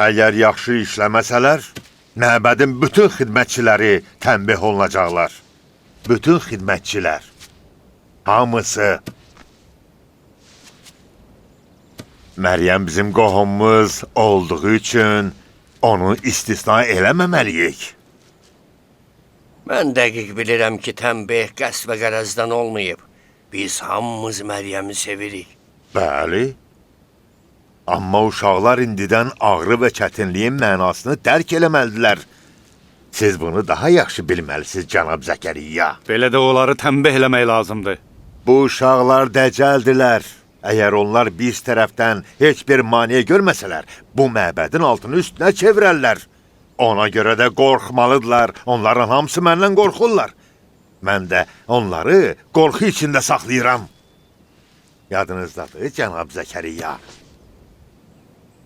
Əgər yaxşı işləməsələr, məbədin bütün xidmətçiləri tənbih olunacaqlar. Bütün xidmətçilər. Hamısı. Məryəm bizim qohumumuz olduğu üçün onu istisna eləməməliyik. Mən dəqiq bilirəm ki, tənbih qəsd və qərəzdən olmayıb. Biz hamımız Məryəmi sevirik. Bəli. Amma uşaqlar indidən ağrı və çətinliyin mənasını dərk eləməlidirlər. Siz bunu daha yaxşı bilməlisiniz, cənab Zəkəriyya. Belə də onları tənbih eləmək lazımdır. Bu uşaqlar dəcəldilər. Əgər onlar biz tərəfdən heç bir maniyə görməsələr, bu məbədin altını üstünə çevirərlər. Ona görə də qorxmalıdırlar. Onların hamısı məndən qorxurlar. Mən də onları qorxu içində saxlayıram. Yadınızdadır, cənab Zəkəriyya.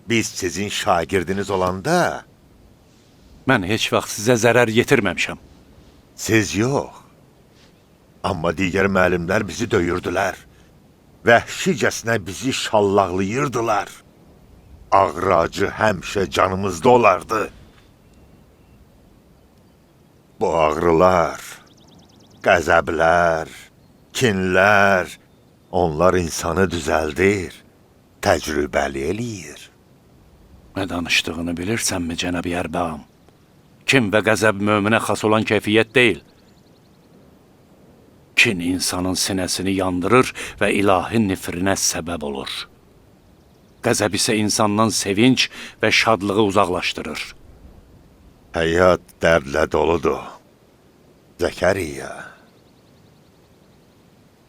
Biz sizin şagirdiniz olanda... Mən heç vaxt sizə zərər yetirməmişəm. Siz yox. Amma digər müəllimlər bizi döyürdülər. Vəhşicəsinə bizi şallaqlayırdılar. Ağrı acı həmişə canımızda olardı. Bu ağrılar, qəzəblər, kinlər, onlar insanı düzəldir, təcrübəli eləyir. Nə danışdığını bilirsənmi, cənab Ərbağım? Kin və qəzəb möminə xas olan keyfiyyət deyil. Kin insanın sinəsini yandırır və ilahi nifrinə səbəb olur. Qəzəb isə insandan sevinç və şadlığı uzaqlaşdırır. Həyat dərdlə doludur. Zəkəriyya.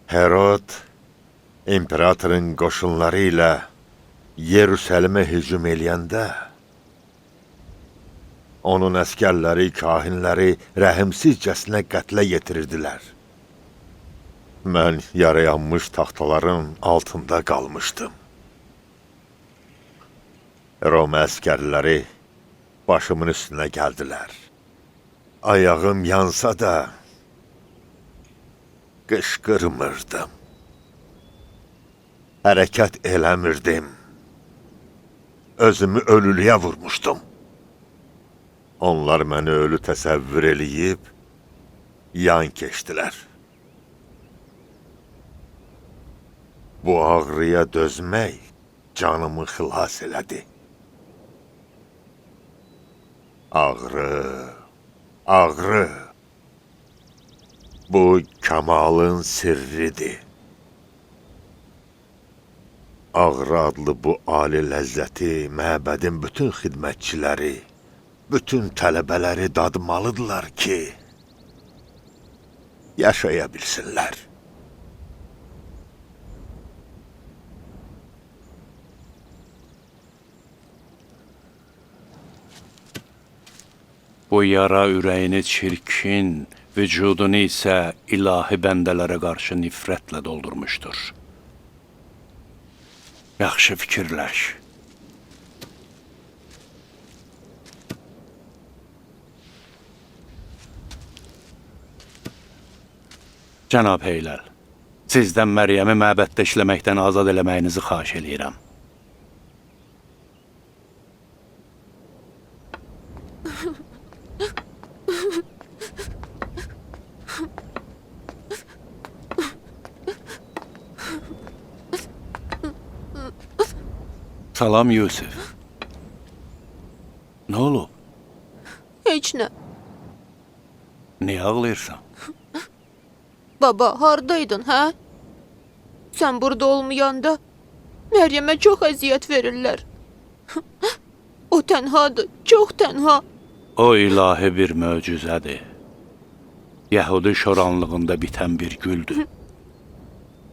Herod, imperatorun qoşunları ilə Yerusəlimə hücum eləyəndə, onun əskərləri, kahinləri rəhimsizcəsinə qətlə yetirirdilər. Mən yarayanmış taxtaların altında qalmışdım. Roma əskərləri başımın üstünə gəldilər. Ayağım yansa da qışqırmırdım. Hərəkət eləmirdim. Özümü ölülüyə vurmuşdum. Onlar məni ölü təsəvvür eləyib, yan keçdilər. Bu ağrıya dözmək canımı xilas elədi. Ağrı, ağrı. Bu kamalın sirridir. Ağrı adlı bu ali ləzzəti məbədin bütün xidmətçiləri, bütün tələbələri dadmalıdırlar ki, yaşaya bilsinlər. Bu yara ürəyini çirkin, vücudunu isə ilahi bəndələrə qarşı nifrətlə doldurmuşdur. Yaxşı fikirləş. Cənab Heyləl, sizdən Məryəmi məbəddə işləməkdən azad eləməyinizi xahiş eləyirəm. Salam Yusuf. Nə olub? Heç nə. Niyə ağlayırsan? Baba, hardaydın, hə? Sən burada olmayanda Məryəmə çox əziyyət verirlər. O tənhadır, çox tənha. O ilahi bir möcüzədir. Yəhudi şoranlığında bitən bir güldür.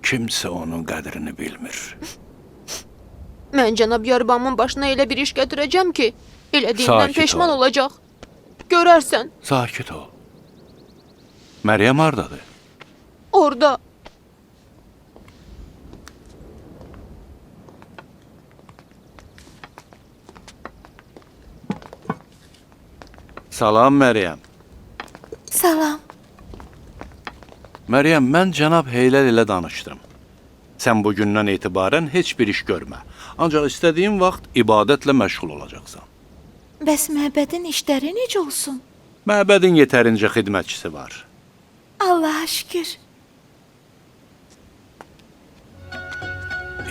Kimsə onun qədrini bilmir. Mən cənab Yarbamın başına elə bir iş gətirəcəm ki, elədiyindən Sakit peşman ol. olacaq. Görərsən, Sakit ol. Məryəm hardadır? orada. Salam Məryəm. Salam. Məryəm, mən cənab Heyləl ilə danışdım. Sən bugündən etibarən heç bir iş görmə. Ancaq istədiyin vaxt ibadətlə məşğul olacaqsan. Bəs məbədin işləri necə olsun? Məbədin yetərincə xidmətçisi var. Allaha şükür.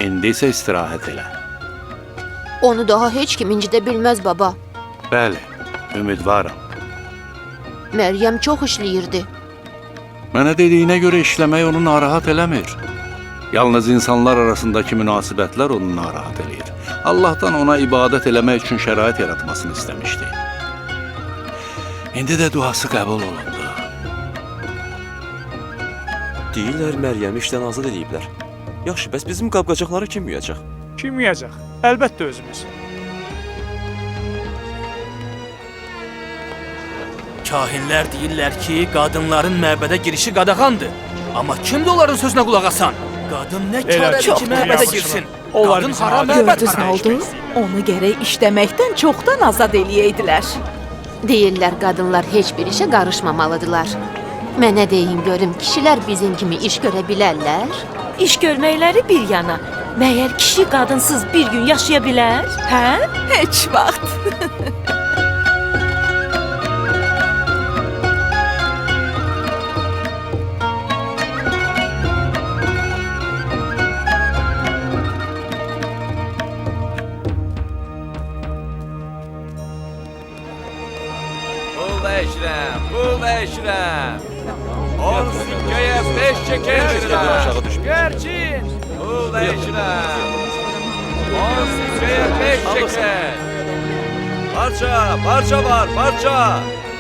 İndi isə istirahət elə. Onu daha heç kim incidə bilməz baba. Bəli, ümidvaram. Məryəm çox işləyirdi. Mənə dediyinə görə işləmək onu narahat eləmir. Yalnız insanlar arasındakı münasibətlər onu narahat eləyir. Allahdan ona ibadət eləmək üçün şərait yaratmasını istəmişdi. İndi də duası qəbul olundu. Deyirlər Məryəmi işdən azad ediblər. Yaxşı, bəs bizim qab-qacaqları kim yuyacaq? Kim yuyacaq? Əlbəttə özümüz. Kahinlər deyirlər ki, qadınların məbədə girişi qadağandır. Amma kimdir onların sözünə qulaq asan? Qadın nə kar edir ki, məbədə girsin? Qadın haram məbəd Gördünüz nə oldu? Onu gərək işləməkdən çoxdan azad eləyəydilər. Deyirlər qadınlar heç bir işə qarışmamalıdırlar. Mənə deyin görüm, kişilər bizim kimi iş görə bilərlər? İş görməkləri bir yana. Məyər kişi qadınsız bir gün yaşaya bilər? Hə? Heç vaxt. Pul eşrəm. 10 sikkəyə 5 çəkəcəm. Aşağı düşmür. Gerçin! Pul eşrəm. 10 sikkəyə 5 çəkər. Parça var, parça.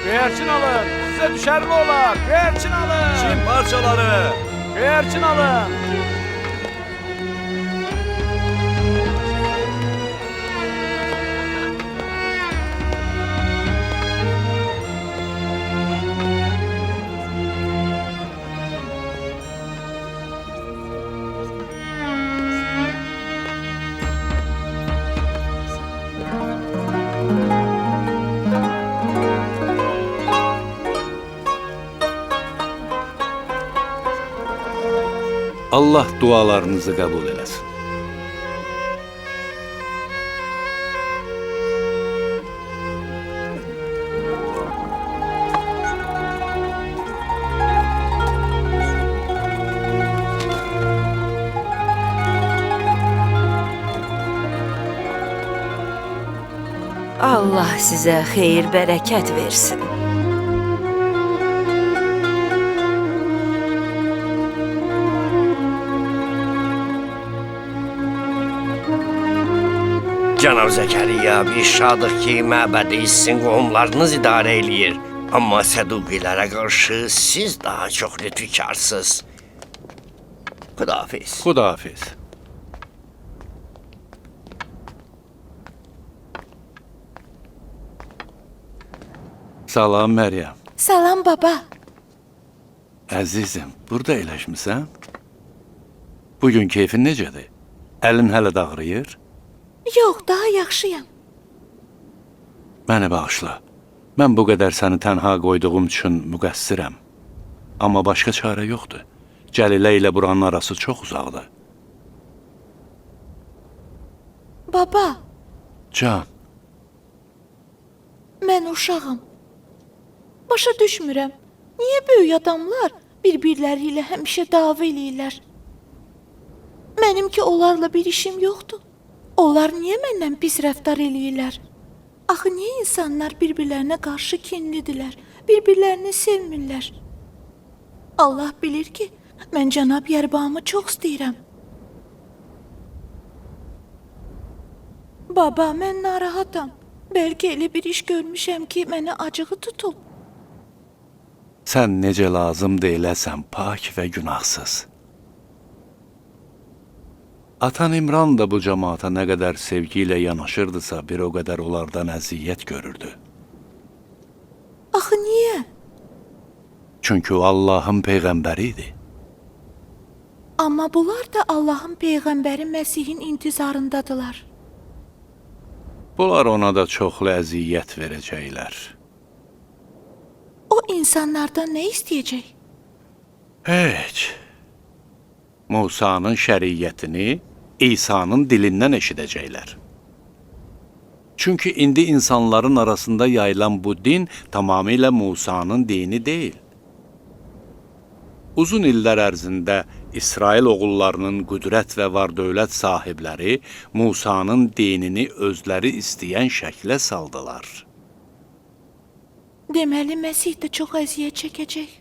Göyərçin alın! Sizə düşər mi olar? Göyərçin alın! Çin parçaları. Göyərçin alın! Allah dualarınızı qəbul eləsin. Allah sizə xeyir, bərəkət versin. Cənab Zəkəriyya, biz şadıq ki, məbədi sizin qohumlarınız idarə eləyir. Amma səduqilərə qarşı siz daha çox lütfükarsınız. Xudahafiz. Xudahafiz. Salam Məryəm. Salam baba. Əzizim, burada eləşmisən? Bugün keyfin necədir? Əlin hələ də ağrıyır? Yox, daha yaxşıyam. Məni bağışla. Mən bu qədər səni tənha qoyduğum üçün müqəssirəm. Amma başqa çarə yoxdur. Cəlilə ilə buranın arası çox uzaqdır. Baba, Can, mən uşağım. Başa düşmürəm. Niyə böyük adamlar bir-birləri ilə həmişə dava eləyirlər? Mənim ki, onlarla bir işim yoxdur. Onlar niyə məndən pis rəftar eləyirlər? Axı niyə insanlar bir-birlərinə qarşı kinlidirlər, bir-birlərini sevmirlər? Allah bilir ki, mən cənab Yərbağımı çox istəyirəm. Baba, mən narahatam. Bəlkə elə bir iş görmüşəm ki, mənə acığı tutub. sən necə lazım deyiləsən, pak və günahsız. Atan İmran da bu cəmaata nə qədər sevgi ilə yanaşırdısa, bir o qədər onlardan əziyyət görürdü. Axı niyə? Çünki o Allahın peyğəmbəri idi. Amma bunlar da Allahın Peyğəmbəri Məsihin intizarındadılar. Bunlar ona da çoxlu əziyyət verəcəklər. O insanlardan nə istəyəcək? Heç. Musanın şəriyyətini İsa'nın dilindən eşidəcəklər. Çünki indi insanların arasında yayılan bu din tamamilə Musanın dini deyil. Uzun illər ərzində İsrail oğullarının qüdrət və var-dövlət sahibləri Musanın dinini özləri istəyən şəklə saldılar. Deməli Məsih də çox əziyyət çəkəcək.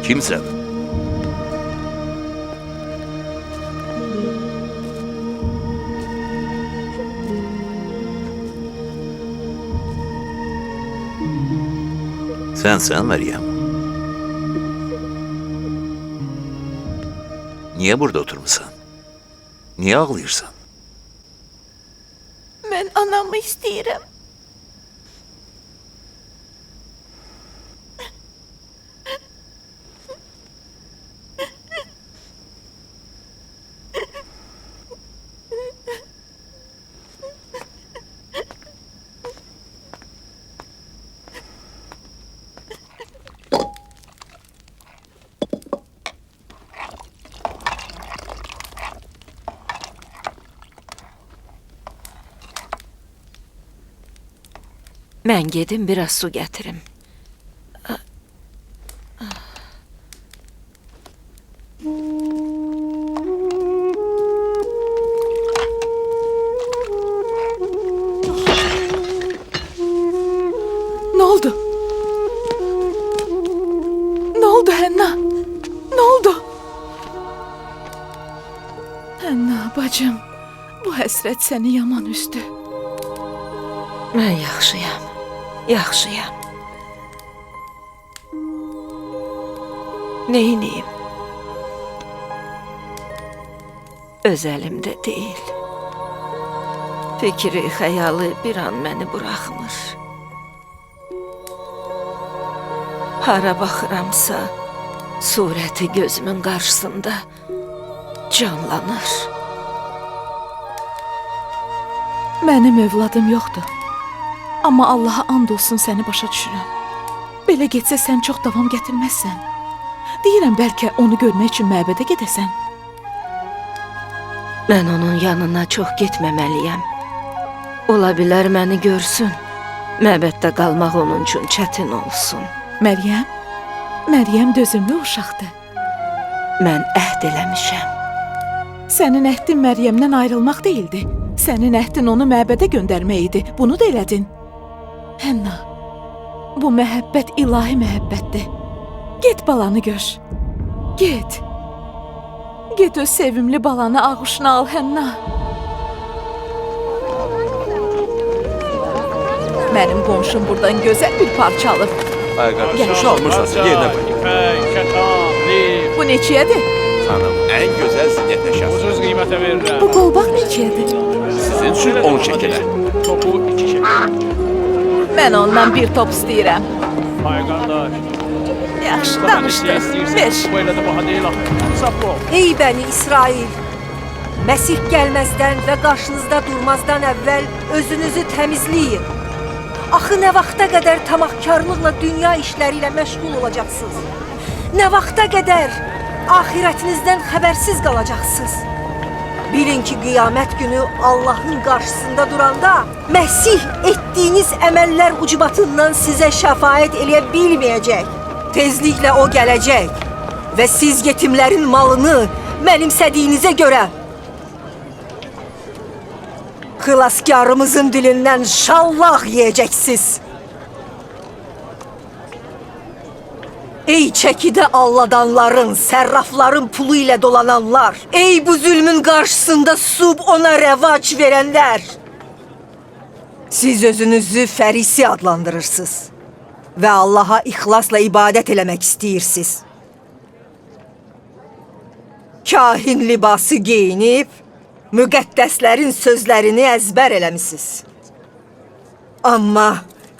Kimsən? Sənsən Məryəm. Niyə burada oturmusan? Niyə ağlayırsan? Mən anamı istəyirəm. Mən gedim biraz su gətirim. Nə oldu? Nə oldu Hənna? Nə oldu? Hənna bacım, bu həsrət səni yaman üzdü. Mən yaxşıyam. Yaxşıyam. Neyniyim? Öz əlimdə deyil. Fikri, xəyalı bir an məni buraxmır. Hara baxıramsa, surəti gözümün qarşısında canlanır. Mənim övladım yoxdur. Amma Allaha and olsun səni başa düşürəm. Belə getsə sən çox davam gətirməzsən. Deyirəm bəlkə onu görmək üçün məbədə gedəsən. Mən onun yanına çox getməməliyəm. Ola bilər məni görsün. Məbəddə qalmaq onun üçün çətin olsun. Məryəm? Məryəm dözümlü uşaqdır. Mən əhd eləmişəm. Sənin əhdin Məryəmdən ayrılmaq deyildi. Sənin əhdin onu məbədə göndərmək idi. Bunu da elədin. Hənna, bu məhəbbət ilahi məhəbbətdir. Get balanı gör. Get. Get öz sevimli balanı ağuşuna al, Hənna. Mənim qonşum buradan gözəl bir parça alıb. Ay qardaş, uşaq almırsansa yerinə qoy. İpək, kətan, lif. Bu neçəyədir? Xanım, ən gözəl zinət əşyası. Ucuz qiymətə verirəm. Bu qolbaq neçəyədir? Sizin üçün 10 şəkələr. Topu 2 şəkil. Mən ondan bir top istəyirəm. Ay qardaş. Yaxşı, danışdıq. Ver. Bu elə də baha deyil axı. Sap ol. Ey bəni İsrail! Məsih gəlməzdən və qarşınızda durmazdan əvvəl özünüzü təmizləyin. Axı nə vaxta qədər tamahkarlıqla dünya işləri ilə məşğul olacaqsınız? Nə vaxta qədər axirətinizdən xəbərsiz qalacaqsınız? Bilin ki, qiyamət günü Allahın qarşısında duranda Məsih etdiyiniz əməllər ucbatından sizə şəfaət eləyə bilməyəcək. Tezliklə o gələcək və siz yetimlərin malını mənimsədiyinizə görə xilaskarımızın dilindən şallah yiyeceksiniz. Ey çəkidə alladanların, sərrafların pulu ilə dolananlar, ey bu zülmün qarşısında susub ona rəvac verənlər. Siz özünüzü fərisi adlandırırsınız və Allaha ixlasla ibadət eləmək istəyirsiniz. Kahin libası geyinib, müqəddəslərin sözlərini əzbər eləmisiniz. Amma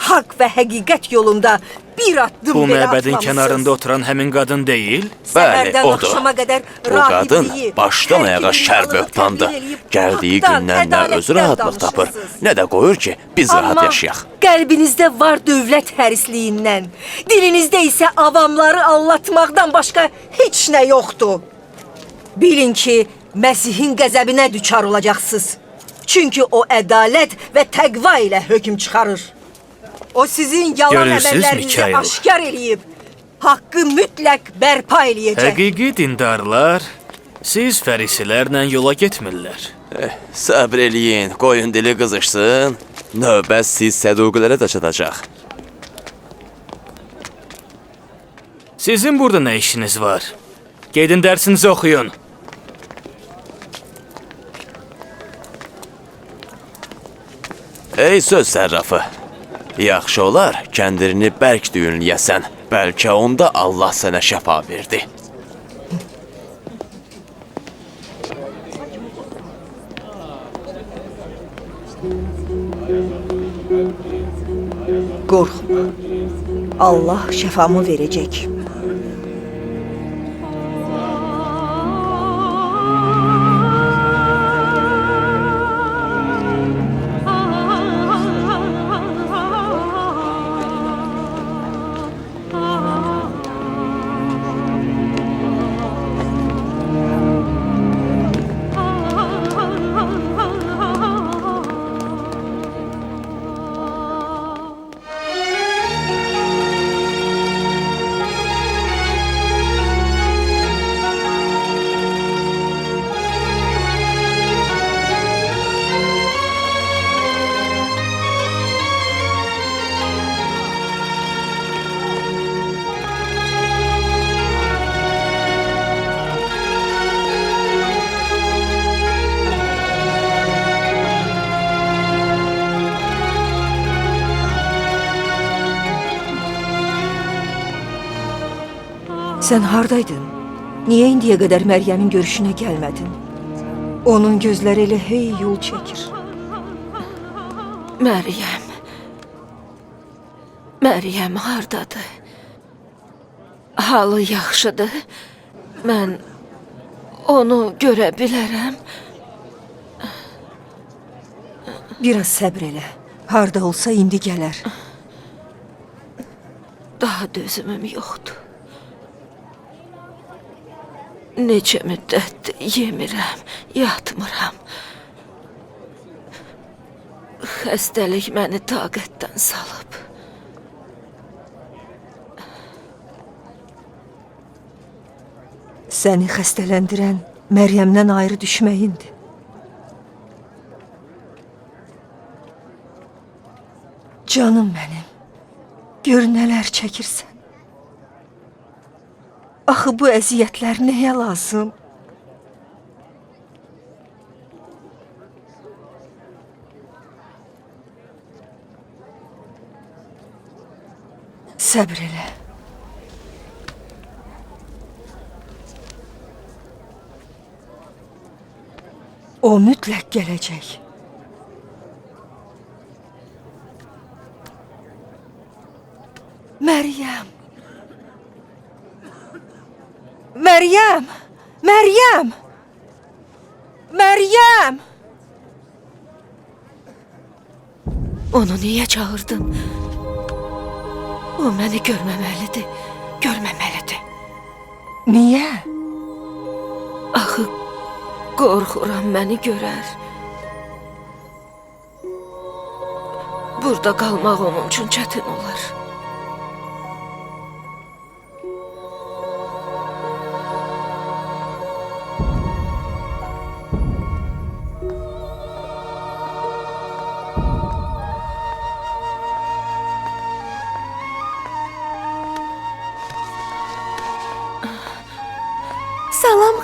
haqq və həqiqət yolunda bir addım Bu belə məbədin atmamışsınız. kənarında oturan həmin qadın deyil? Səhərdən Bəli, odur. axşama qədər O qadın rahibliyi, başdan hər ayağa gün şər yalını böhtandı. təbliğ eləyib, Gəldiyi haqdan, gündən nə özü ədalətdən rahatlıq tapır, danışırsınız. nə də qoyur ki, biz rahat Amma yaşayaq. qəlbinizdə var dövlət hərisliyindən, dilinizdə isə avamları allatmaqdan başqa heç nə yoxdur. Bilin ki, Məsihin qəzəbinə düçar olacaqsınız. Çünki o ədalət və təqva ilə hökm çıxarır. O sizin yalan Görürsünüz, əməllərinizi Mikail? aşkar eləyib, haqqı mütləq bərpa eləyəcək. Həqiqi dindarlar siz fərisilərlə yola getmirlər. Səbr eləyin, qoyun dili qızışsın. Növbət siz səduqilərə də çatacaq. Sizin burada nə işiniz var? Gedin dərsinizi oxuyun. Ey söz sərrafı, yaxşı olar kəndirini bərk düyünləyəsən. Bəlkə onda Allah sənə şəfa verdi. Qorxma, Allah şəfamı verəcək. Sən hardaydın? Niyə indiyə qədər Məryəmin görüşünə gəlmədin? Onun gözləri elə hey yol çəkir. Məryəm hardadır? Halı yaxşıdır. Mən onu görə bilərəm. Biraz səbr elə. Harda olsa indi gələr. Daha dözümüm yoxdur. Neçə müddətdir yemirəm, yatmıram. Xəstəlik məni taqətdən salıb. Səni xəstələndirən Məryəmdən ayrı düşməyindir. Canım mənim, gör nələr çəkirsən. Axı bu əziyyətlər nəyə lazım? Səbr elə. O mütləq gələcək. Məryəm! Məryəm! Məryəm! Məryəm! Onu niyə çağırdın? O məni görməməlidir, görməməlidir. Niyə? Axı qorxuram məni görər. Burada qalmaq onun üçün çətin olar.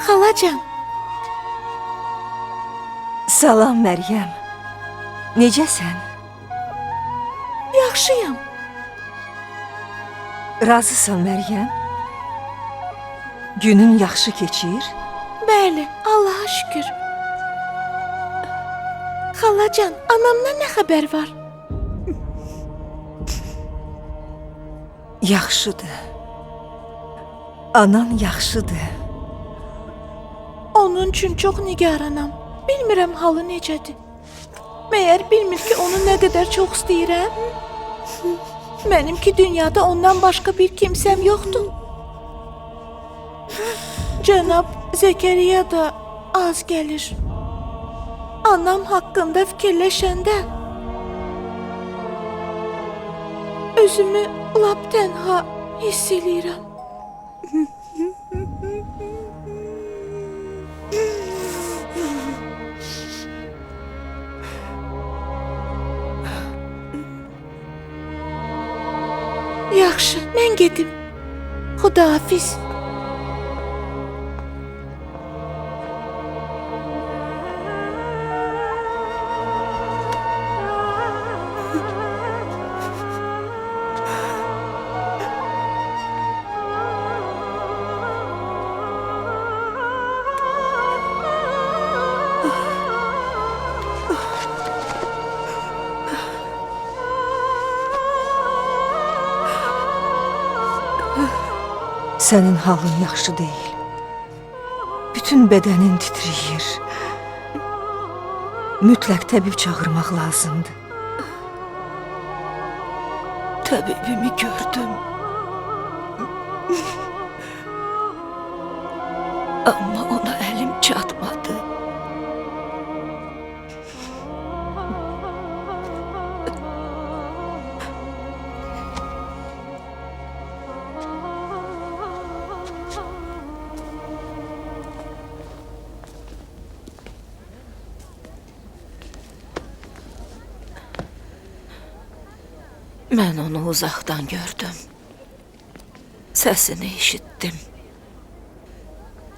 Xalacan, Salam Məryəm. Necəsən? yaxşıyam. Razısan Məryəm? Günün yaxşı keçir? Bəli, Allaha şükür. Xalacan, anamdan nə xəbər var? Yaxşıdır. Anan yaxşıdır. Onun üçün çox nigaranam. Bilmirəm halı necədir. Məyər bilmir ki, onu nə qədər çox istəyirəm? Mənim ki, dünyada ondan başqa bir kimsəm yoxdur. Cənab Zəkəriya da az gəlir. Anam haqqında fikirləşəndə özümü lap tənha hiss eləyirəm. Yaxşı, mən gedim. Xudahafiz. Sənin halın yaxşı deyil. Bütün bədənin titrəyir. Mütləq təbib çağırmaq lazımdır. Təbibimi gördüm. Amma ona əlim çatmadı. Mən onu uzaqdan gördüm. Səsini eşitdim.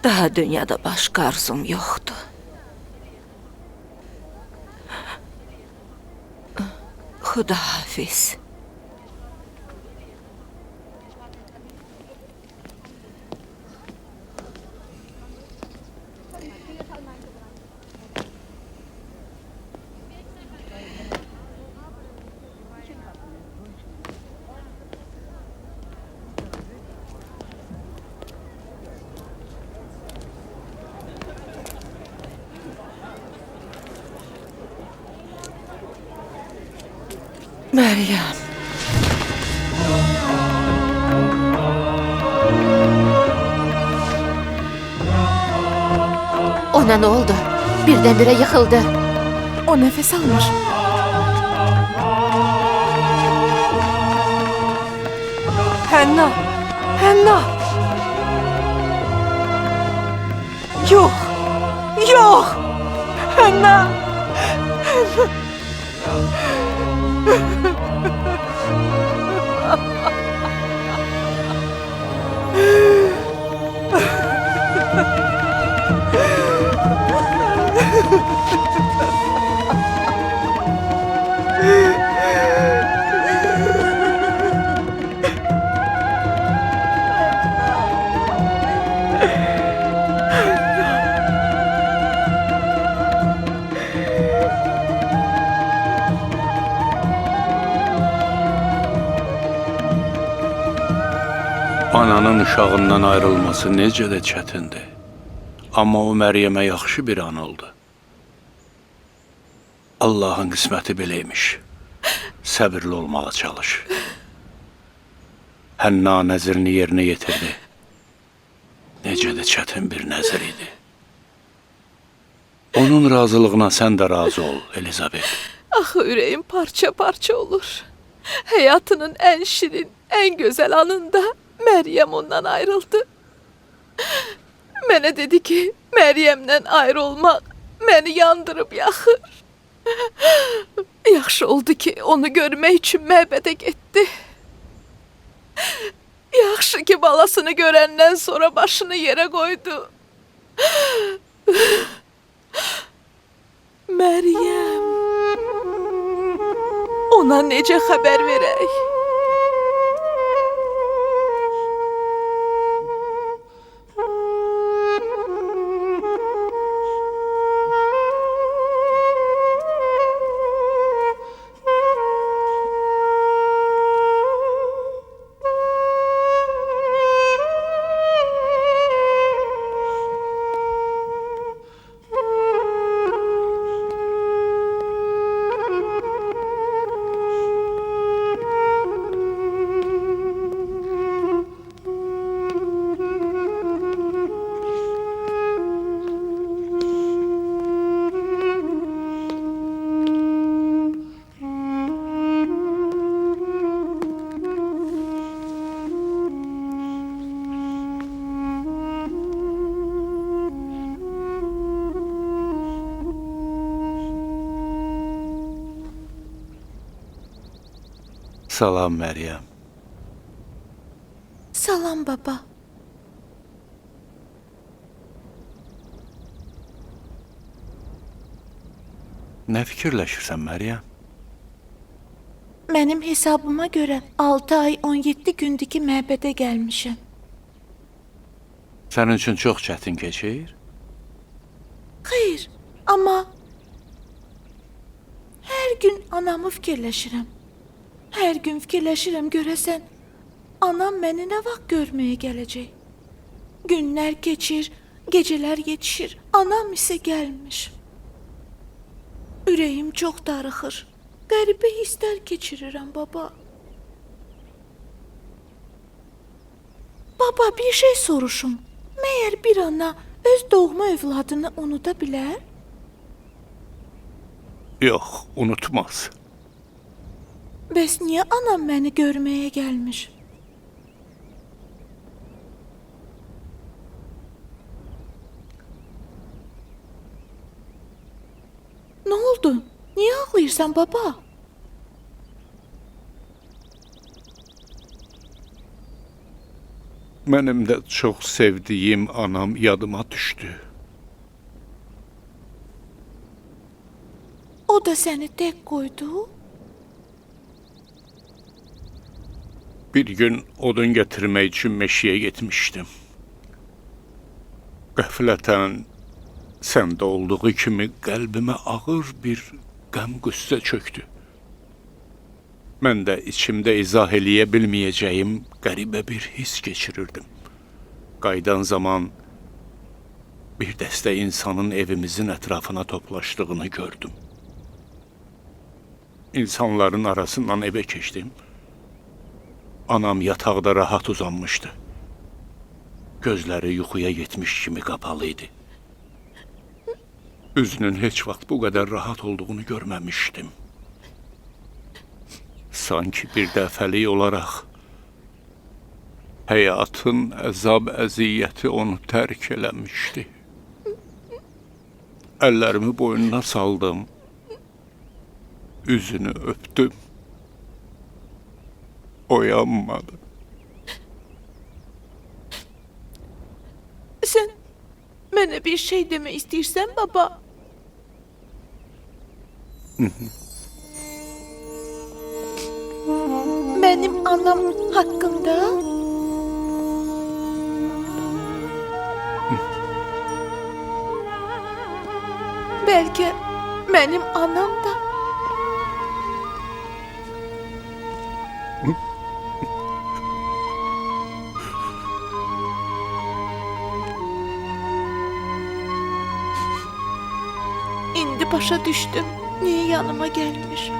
Daha dünyada başqa arzum yoxdur. Xudahafiz. Məryəm. Ona nə oldu? Birdən-birə yıxıldı. O nəfəs almır. Hənna! Hənna! Yox! Yox! Hənna! Ananın uşağından ayrılması necə də çətindir. Amma o Məryəmə yaxşı bir an oldu. Allahın qisməti beləymiş. Səbirli olmağa çalış. Hənna nəzrini yerinə yetirdi. Necə də çətin bir nəzir idi. Onun razılığına sən də razı ol, Elizabet. Axı ürəyim parça-parça olur. Həyatının ən şirin, ən gözəl anında Məryəm ondan ayrıldı. Mənə dedi ki, Məryəmdən ayrı olmaq məni yandırıb yaxır. Yaxşı oldu ki, onu görmək üçün məbədə getdi. Yaxşı ki, balasını görəndən sonra başını yerə qoydu. Məryəm. Ona necə xəbər verək? Salam Məryəm. Salam baba. Nə fikirləşirsən Məryəm? Mənim hesabıma görə 6 ay 17 gündür ki məbədə gəlmişəm. Sənin üçün çox çətin keçir? Xeyr, amma hər gün anamı fikirləşirəm. Hər gün fikirləşirəm görəsən, anam məni nə vaxt görməyə gələcək? Günlər keçir, gecələr yetişir, anam isə gəlmiş. Ürəyim çox darıxır. Qəribə hisslər keçirirəm baba. Baba, bir şey soruşum. Məyər bir ana öz doğma övladını unuda bilər? Yox, unutmaz. Bəs niyə anam məni görməyə gəlmiş? Nə oldu? Niyə ağlayırsan baba? Mənim də çox sevdiyim anam yadıma düşdü. O da səni tək qoydu? Bir gün odun gətirmək üçün meşəyə getmişdim. Qəflətən səndə olduğu kimi qəlbimə ağır bir qəm-qüssə çöktü. Mən də içimdə izah eləyə bilməyəcəyim qəribə bir hiss keçirirdim. Qayıdan zaman bir dəstə insanın evimizin ətrafına toplaşdığını gördüm. İnsanların arasından evə keçdim. Anam yataqda rahat uzanmışdı. Gözləri yuxuya getmiş kimi qapalı idi. Üzünün heç vaxt bu qədər rahat olduğunu görməmişdim. Sanki bir dəfəlik olaraq həyatın əzab-əziyyəti onu tərk eləmişdi. Əllərimi boynuna saldım. Üzünü öpdüm. Oyanmadı. Sən mənə bir şey demək istəyirsən baba? Mənim anam haqqında? Bəlkə mənim anam da? İndi başa düşdüm, niyə yanıma gəlmiş.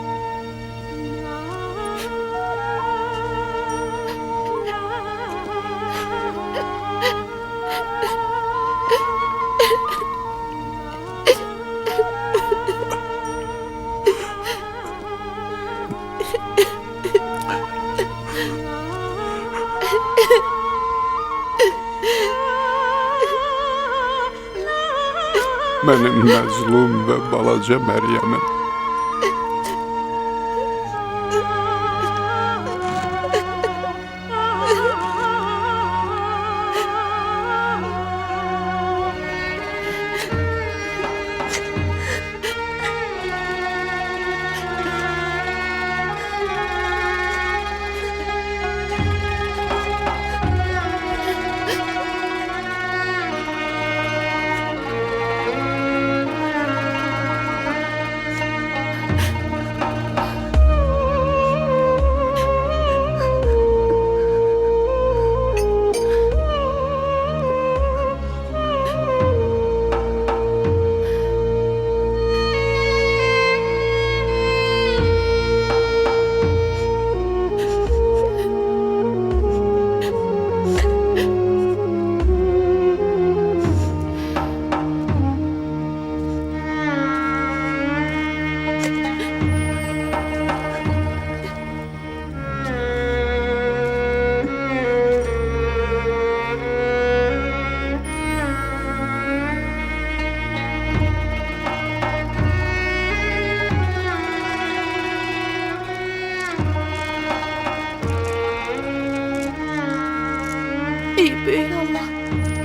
Mənim məzlum və balaca Məryəmim.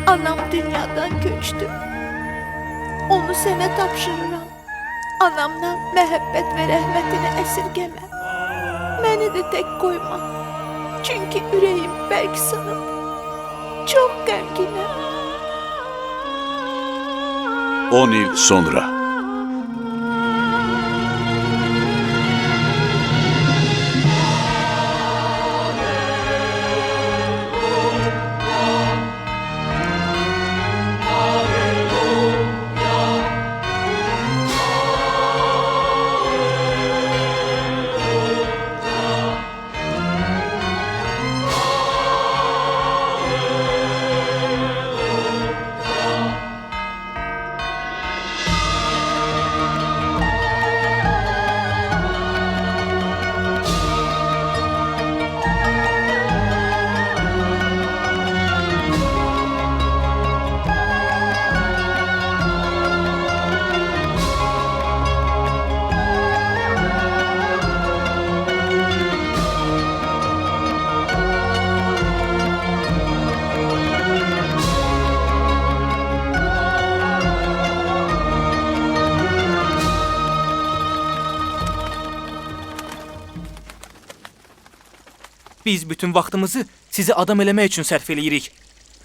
Anam dünyadan köçdü. Onu sənə tapşırıram. Anamdan məhəbbət və rəhmətini əsirgəmə. Məni də tək qoyma. Çünki ürəyim bərk sınıb. Çox qəmginəm. 10 il sonra. Biz bütün vaxtımızı sizi adam eləmək üçün sərf eləyirik.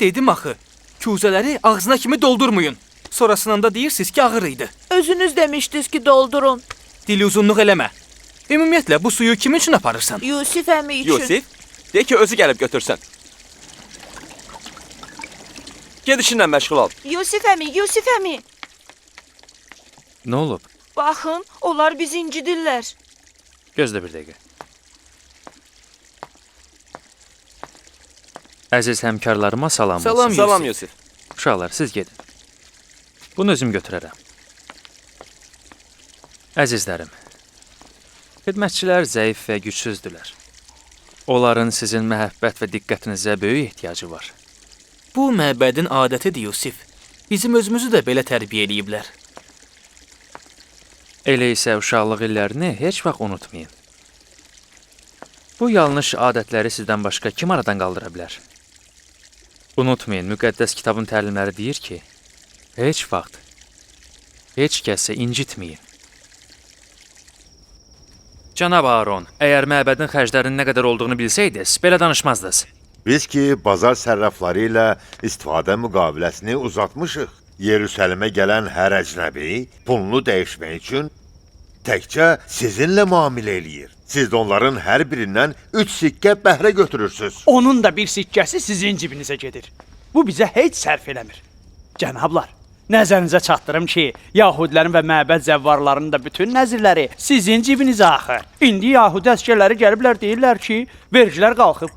Dedim axı, küzələri ağzına kimi doldurmayın. Sonrasında da deyirsiniz ki, ağır idi. Özünüz demişdiniz ki, doldurun. Dili uzunluq eləmə. Ümumiyyətlə, bu suyu kimin üçün aparırsan? Yusif əmi üçün. Yusif, de ki özü gəlib götürsün. Gedişinlə məşğul ol. Yusif əmi. Nə olub? Baxın, onlar bizi incidirlər. Gözlə bir dəqiqə. Əziz həmkarlarıma salam olsun. Salam Yusif. Uşaqlar, siz gedin. Bunu özüm götürərəm. Əzizlərim, xidmətçilər zəif və gücsüzdürlər. Onların sizin məhəbbət və diqqətinizə böyük ehtiyacı var. Bu məbədin adətidir, Yusif. Bizim özümüzü də belə tərbiyə eləyiblər. Elə isə uşaqlıq illərini heç vaxt unutmayın. Bu yanlış adətləri sizdən başqa kim aradan qaldıra bilər? Unutmayın, müqəddəs kitabın təlimləri deyir ki, heç vaxt, heç kəsə incitməyin. Cənab Aron, əgər məbədin xərclərinin nə qədər olduğunu bilsəydiniz, belə danışmazdınız. Biz ki, bazar sərrafları ilə istifadə müqaviləsini uzatmışıq. Yerüsəlimə gələn hər əcnəbi pulunu dəyişmək üçün təkcə sizinlə müamilə eləyir. Siz də onların hər birindən 3 sikkə bəhrə götürürsünüz. Onun da bir sikkəsi sizin cibinizə gedir. Bu bizə heç sərf eləmir. Cənablar, nəzərinizə çatdırım ki, Yahudilərin və məbəd zəvvarlarının da bütün nəzirləri sizin cibinizə axır. İndi Yahudi əsgərləri gəliblər deyirlər ki, vergilər qalxıb.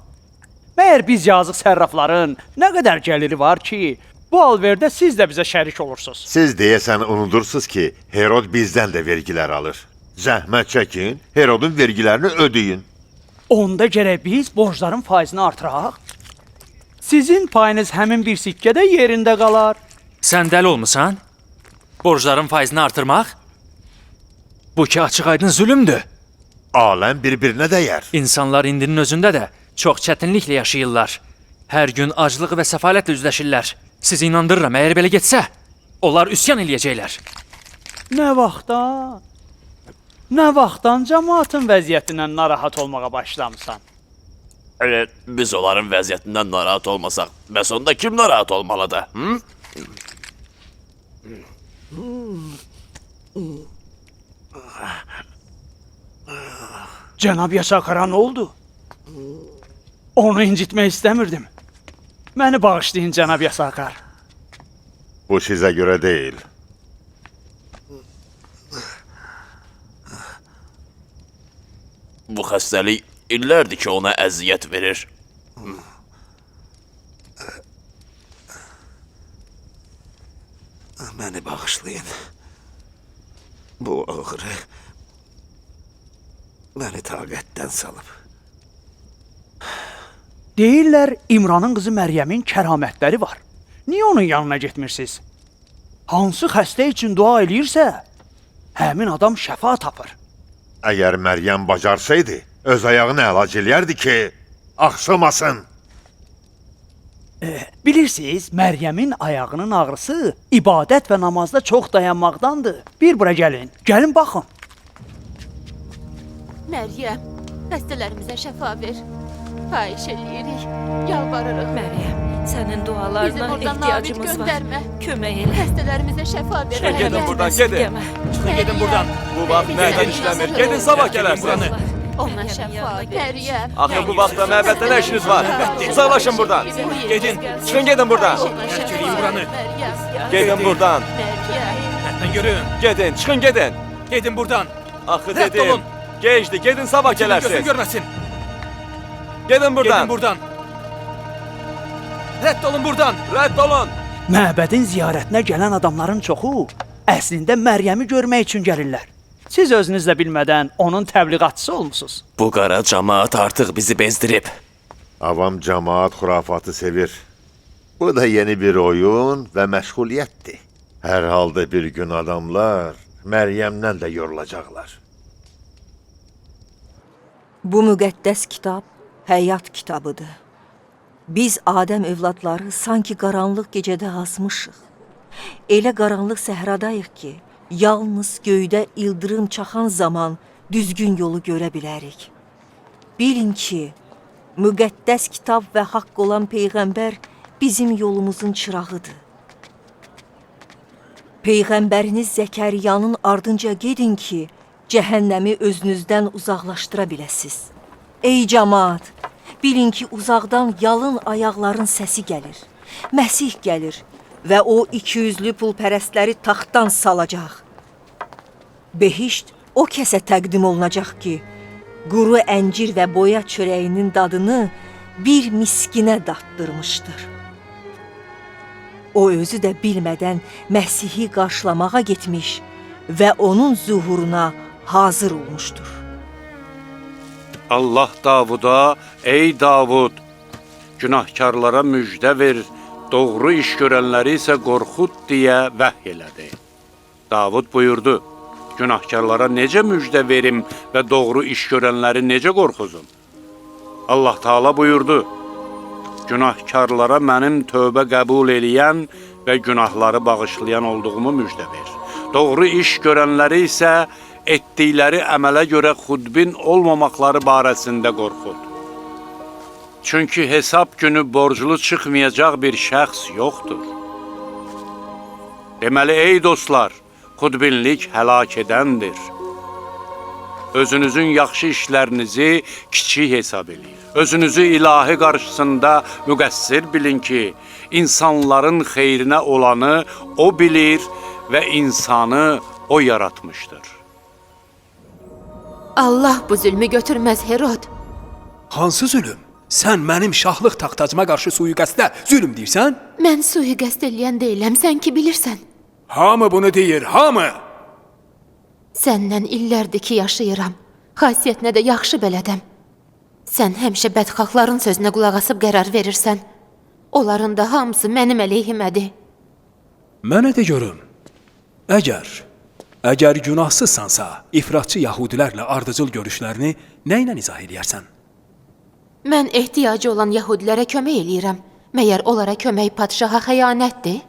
Məyər biz yazıq sərrafların nə qədər gəliri var ki, bu alverdə siz də bizə şərik olursunuz. Siz deyəsən unudursuz ki, Herod bizdən də vergilər alır. Zəhmət çəkin, Herodun vergilərini ödeyin. Onda gərək biz borcların faizini artıraq. Sizin payınız həmin bir sikkədə yerində qalar. Sən dəli olmusan? Borcların faizini artırmaq? Bu ki, açıq aydın zülümdür. Aləm bir-birinə dəyər. İnsanlar indinin özündə də çox çətinliklə yaşayırlar. Hər gün aclıq və səfalətlə üzləşirlər. Sizi inandırıram, əgər belə getsə, onlar üsyan eləyəcəklər. Nə vaxtdan cəmaatın vəziyyətindən narahat olmağa başlamısan? Biz onların vəziyyətindən narahat olmasaq, bəs onda kim narahat olmalıdır? Cənab Yasakara nə oldu? Onu incitmək istəmirdim. Məni bağışlayın, cənab Yasakar. Bu sizə görə deyil. Bu xəstəlik illərdir ki, ona əziyyət verir. Məni bağışlayın. Bu ağrı məni taqətdən salıb. Deyirlər, İmranın qızı Məryəmin kəramətləri var. Niyə onun yanına getmirsiniz? Hansı xəstə üçün dua eləyirsə, həmin adam şəfa tapır. Əgər Məryəm bacarsaydı, öz ayağını əlac eləyərdi ki, axsamasın. Bilirsiniz, Məryəmin ayağının ağrısı ibadət və namazda çox dayanmaqdandır. Bir bura gəlin, gəlin baxın. Məryəm, xəstələrimizə şəfa ver. Xahiş eləyirik, yalvarırıq. Məryəm, sənin Bizi dualarına buradan nabid ehtiyacımız var. göndərmə. Kömək elə. Xəstələrimizə şəfa ver. Çıxın gedin Məryəm. buradan, gedin. Əsirgəmə. Çıxın gedin buradan. Bu vaxt mədən işləmir. Gedin sabah gələrsiniz. Ona şəfa ver. Məryəm. Axı bu vaxtda məbəddə nə işiniz var? Uzaqlaşın buradan. Gedin. Çıxın gedin buradan. Ona şəfa Eləyin buranı. ver. Məryəm. Gedin buradan. Məryəm. Hətdən görün. Gedin, çıxın gedin. Gedin buradan. Axı Rədd dedim. olun. Gecdi, gedin sabah Gözüm gələrsiniz. görməsin. Gedin buradan. Gedin buradan. Rədd olun buradan. Rədd olun. Məbədin ziyarətinə gələn adamların çoxu əslində Məryəmi görmək üçün gəlirlər. Siz özünüz də bilmədən onun təbliğatçısı olmusunuz. Bu qara camaat artıq bizi bezdirib. Avam cemaat xurafatı sevir. Bu da yeni bir oyun və məşğuliyyətdir. Hər halda bir gün adamlar Məryəmdən də yorulacaqlar. Bu müqəddəs kitab həyat kitabıdır. Biz Adəm övladları sanki qaranlıq gecədə azmışıq. Elə qaranlıq səhradayıq ki, yalnız göydə ildırım çaxan zaman düzgün yolu görə bilərik. Bilin ki, müqəddəs kitab və haqq olan Peyğəmbər bizim yolumuzun çırağıdır. Peyğəmbəriniz Zəkəriyanın ardınca gedin ki, cəhənnəmi özünüzdən uzaqlaşdıra biləsiz. Ey camaat, bilin ki, uzaqdan yalın ayaqların səsi gəlir. Məsih gəlir və o 200'lü pulpərəstləri taxtdan salacaq. Behişt o kəsə təqdim olunacaq ki, quru əncir və boya çörəyinin dadını bir miskinə daddırmışdır. O özü də bilmədən Məsihi qarşılamağa getmiş və onun zuhuruna hazır olmuşdur. Allah Davuda, ey Davud, günahkarlara müjdə ver, doğru iş görənləri isə qorxut deyə vəhy elədi. Davud buyurdu, günahkarlara necə müjdə verim və doğru iş görənləri necə qorxuzum? Allah Taala buyurdu, günahkarlara mənim tövbə qəbul eləyən və günahları bağışlayan olduğumu müjdə ver. Doğru iş görənləri isə etdikləri əmələ görə xudbin olmamaqları barəsində qorxud. Çünki hesab günü borclu çıxmayacaq bir şəxs yoxdur. Deməli, ey dostlar, xudbinlik həlak edəndir. Özünüzün yaxşı işlərinizi kiçik hesab edin. Özünüzü ilahi qarşısında müqəssir bilin ki, insanların xeyrinə olanı o bilir və insanı o yaratmışdır. Allah bu zülmü götürməz Herod. Hansı zülüm? Sən mənim şahlıq taxtacıma qarşı suiqəstdə zülüm deyirsən? Mən suiqəst eləyən deyiləm, sən ki bilirsən. Hamı bunu deyir, hamı. Səndən illərdir ki yaşayıram. Xasiyyətinə də yaxşı bələdəm. Sən həmişə bədxahların sözünə qulaq asıb qərar verirsən. Onların da hamısı mənim əleyhimədir. Mənə də görüm. Əgər günahsızsansa, ifratçı yahudilərlə ardıcıl görüşlərini nə ilə izah eləyərsən? Mən ehtiyacı olan yahudilərə kömək eləyirəm. Məyər onlara kömək padşaha xəyanətdir?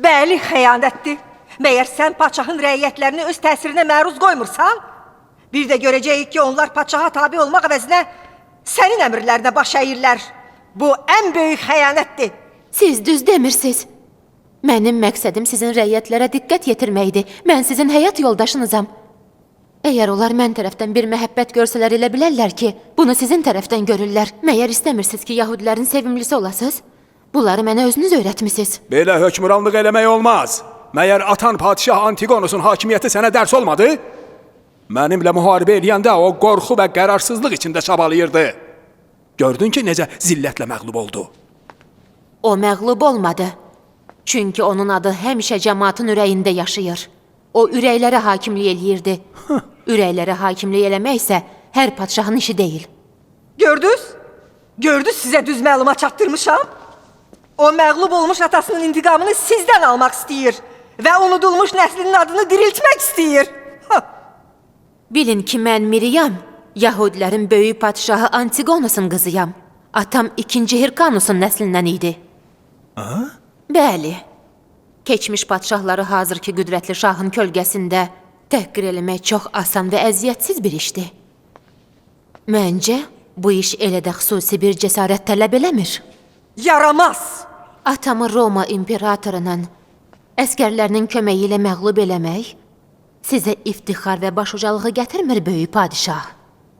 Bəli, xəyanətdir. Məyər sən padşahın rəiyyətlərini öz təsirinə məruz qoymursan? Bir də görəcəyik ki, onlar padşaha tabi olmaq əvəzinə sənin əmrlərinə baş əyirlər. Bu ən böyük xəyanətdir. Siz düz demirsiniz. Mənim məqsədim sizin rəiyyətlərə diqqət yetirməkdir. Mən sizin həyat yoldaşınızam. Əgər onlar mən tərəfdən bir məhəbbət görsələr elə bilərlər ki, bunu sizin tərəfdən görürlər. Məyər istəmirsiniz ki, yahudilərin sevimlisi olasınız? Bunları mənə özünüz öyrətmisiniz. Belə hökmranlıq eləmək olmaz. Məyər atan padişah Antigonusun hakimiyyəti sənə dərs olmadı? Mənimlə müharibə eləyəndə o qorxu və qərarsızlıq içində çabalayırdı. Gördün ki, necə zillətlə məğlub oldu. O məğlub olmadı. Çünki onun adı həmişə cəmaatın ürəyində yaşayır. O ürəklərə hakimlik eləyirdi. Ürəklərə hakimlik eləmək isə hər padşahın işi deyil. Gördünüz? Gördünüz sizə düz məlumat çatdırmışam? O məğlub olmuş atasının intiqamını sizdən almaq istəyir və unudulmuş nəslinin adını diriltmək istəyir. Bilin ki, mən Miriyam, Yahudilərin böyük padşahı Antigonusun qızıyam. Atam 2. Hirkanusun nəslindən idi. Bəli. Keçmiş padşahları hazırki qüdrətli şahın kölgəsində təhqir eləmək çox asan və əziyyətsiz bir işdir. Məncə, bu iş elə də xüsusi bir cəsarət tələb eləmir. Yaramaz! Atamı Roma imperatorunun əskərlərinin köməyi ilə məğlub eləmək sizə iftixar və başucalığı gətirmir, böyük padişah.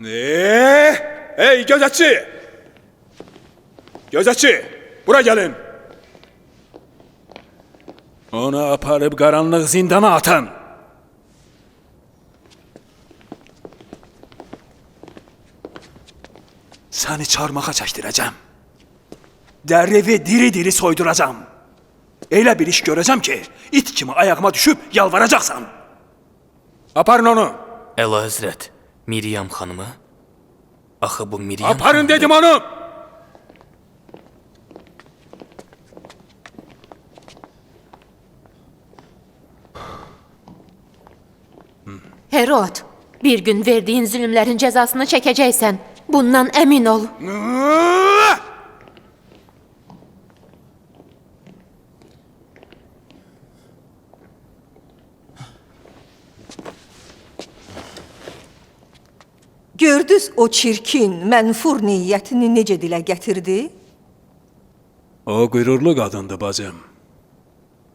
Ey gözətçi! Gözətçi, bura gəlin. Onu aparıb qaranlıq zindana atın. Səni çarmıxa çəkdirəcəm. Dərivi diri-diri soyduracam. Elə bir iş görəcəm ki, it kimi ayağıma düşüb yalvaracaqsan. Aparın onu. Əlahəzrət, Miryam xanımı? Axı bu Miryam Aparın dedim onu. Herod, bir gün verdiyin zülümlərin cəzasını çəkəcəksən. Bundan əmin ol. Gördünüz o çirkin, mənfur niyyətini necə dilə gətirdi? O qürurlu qadındı bacım.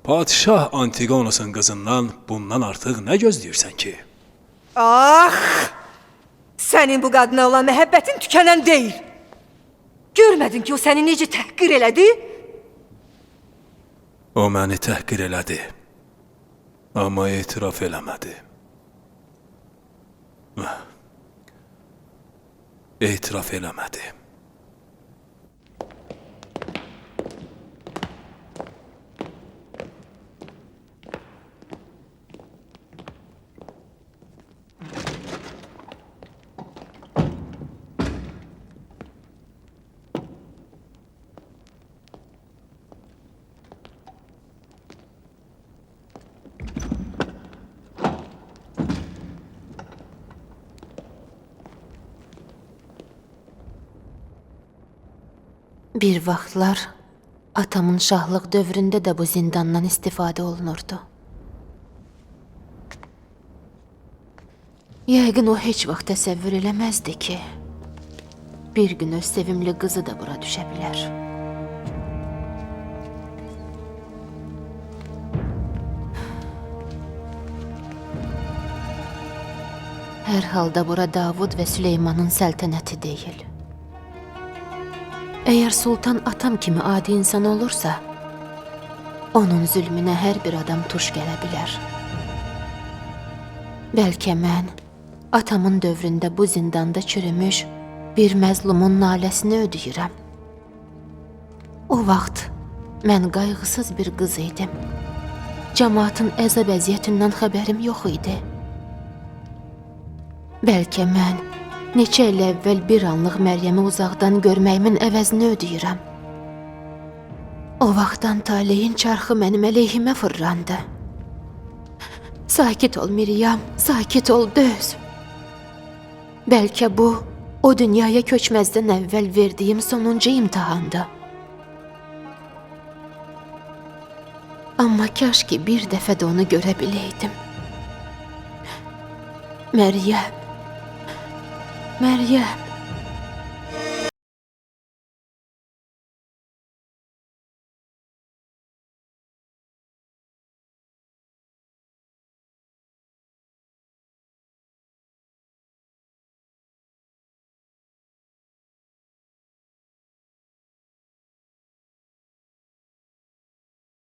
Padişah Antigonosun qızından bundan artıq nə gözləyirsən ki? Ah! Sənin bu qadına olan məhəbbətin tükənən deyil. Görmədin ki, o səni necə təhqir elədi? O məni təhqir elədi. Amma etiraf eləmədi. Etiraf eləmədi. Bir vaxtlar atamın şahlıq dövründə də bu zindandan istifadə olunurdu. Yəqin o heç vaxt təsəvvür eləməzdi ki, bir gün öz sevimli qızı da bura düşə bilər. Hər halda bura Davud və Süleymanın səltənəti deyil. Əgər sultan atam kimi adi insan olursa, onun zülmünə hər bir adam tuş gələ bilər. Bəlkə mən atamın dövründə bu zindanda çürümüş bir məzlumun naləsini ödəyirəm. O vaxt mən qayğısız bir qız idim. Cəmaatın əzab əziyyətindən xəbərim yox idi. Bəlkə mən neçə il əvvəl bir anlıq Məryəmi uzaqdan görməyimin əvəzini ödəyirəm. O vaxtdan taleyin çarxı mənim əleyhimə fırlandı. Sakit ol Miryam, sakit ol, döz. Bəlkə bu, o dünyaya köçməzdən əvvəl verdiyim sonuncu imtahandı. Amma kaş ki bir dəfə də onu görə biləydim. Məryəm. Məryəm.